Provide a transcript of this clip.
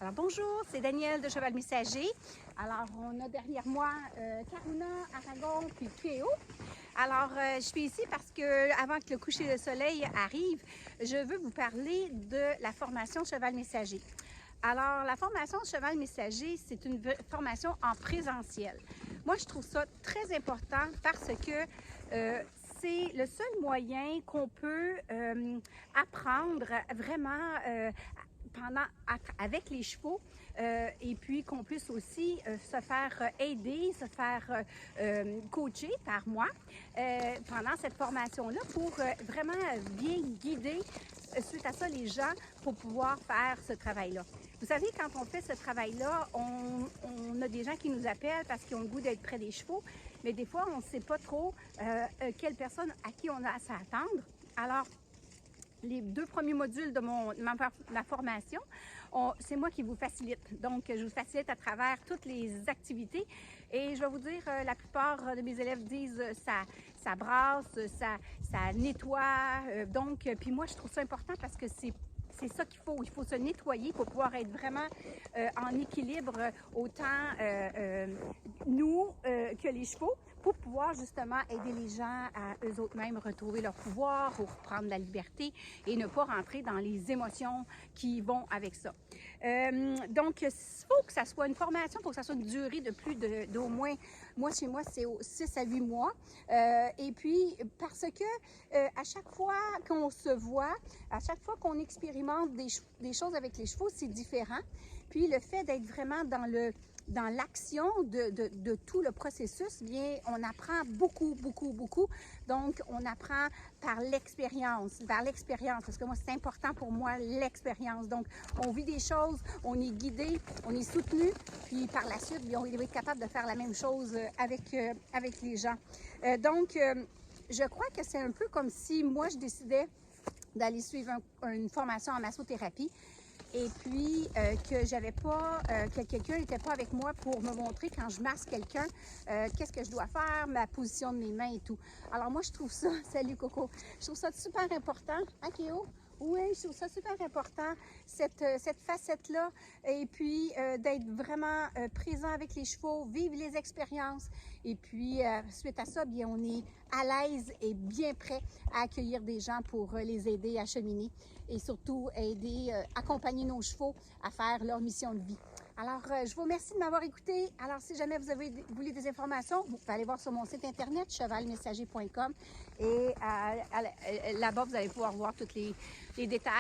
Alors bonjour, c'est Danielle de Cheval Messager. Alors on a derrière moi Karuna, Aragon puis Cléo. Alors je suis ici parce que avant que le coucher de soleil arrive, je veux vous parler de la formation Cheval Messager. Alors la formation Cheval Messager, c'est une formation en présentiel. Moi je trouve ça très important parce que c'est le seul moyen qu'on peut apprendre vraiment avec les chevaux et puis qu'on puisse aussi se faire aider, se faire coacher par moi pendant cette formation-là pour vraiment bien guider suite à ça les gens pour pouvoir faire ce travail-là. Vous savez, quand on fait ce travail-là, on a des gens qui nous appellent parce qu'ils ont le goût d'être près des chevaux, mais des fois, on ne sait pas trop quelle personne à qui on a à s'attendre. Alors, les 2 premiers modules de ma formation, c'est moi qui vous facilite. Donc, je vous facilite à travers toutes les activités. Et je vais vous dire, la plupart de mes élèves disent ça brasse, ça nettoie. Puis moi, je trouve ça important parce que c'est ça qu'il faut. Il faut se nettoyer pour pouvoir être vraiment en équilibre, autant nous que les chevaux, pour pouvoir justement aider les gens à eux autres mêmes retrouver leur pouvoir, pour reprendre la liberté et ne pas rentrer dans les émotions qui vont avec ça. Donc, il faut que ça soit une formation, il faut que ça soit une durée de plus d'au moins, moi chez moi, c'est 6 à 8 mois. Et puis, parce que à chaque fois qu'on se voit, à chaque fois qu'on expérimente des choses avec les chevaux, c'est différent. Puis, le fait d'être vraiment dans l'action de tout le processus, bien, on apprend beaucoup. Donc, on apprend par l'expérience, parce que moi, c'est important pour moi, l'expérience. Donc, on vit des choses, on est guidé, on est soutenu, puis par la suite, bien, on va être capable de faire la même chose avec les gens. Je crois que c'est un peu comme si moi, je décidais d'aller suivre une formation en massothérapie. Et puis que quelqu'un n'était pas avec moi pour me montrer quand je masse quelqu'un, qu'est-ce que je dois faire, ma position de mes mains et tout. Alors moi, je trouve ça, salut Coco, je trouve ça super important, hein Kéo? Oui, je trouve ça super important, cette facette-là, et puis d'être vraiment présent avec les chevaux, vivre les expériences, et puis suite à ça, bien, on est à l'aise et bien prêt à accueillir des gens pour les aider à cheminer, et surtout aider, accompagner nos chevaux à faire leur mission de vie. Alors, je vous remercie de m'avoir écouté. Alors, si jamais vous voulez des informations, vous pouvez aller voir sur mon site internet, chevalmessager.com, et là-bas, vous allez pouvoir voir tous les détails.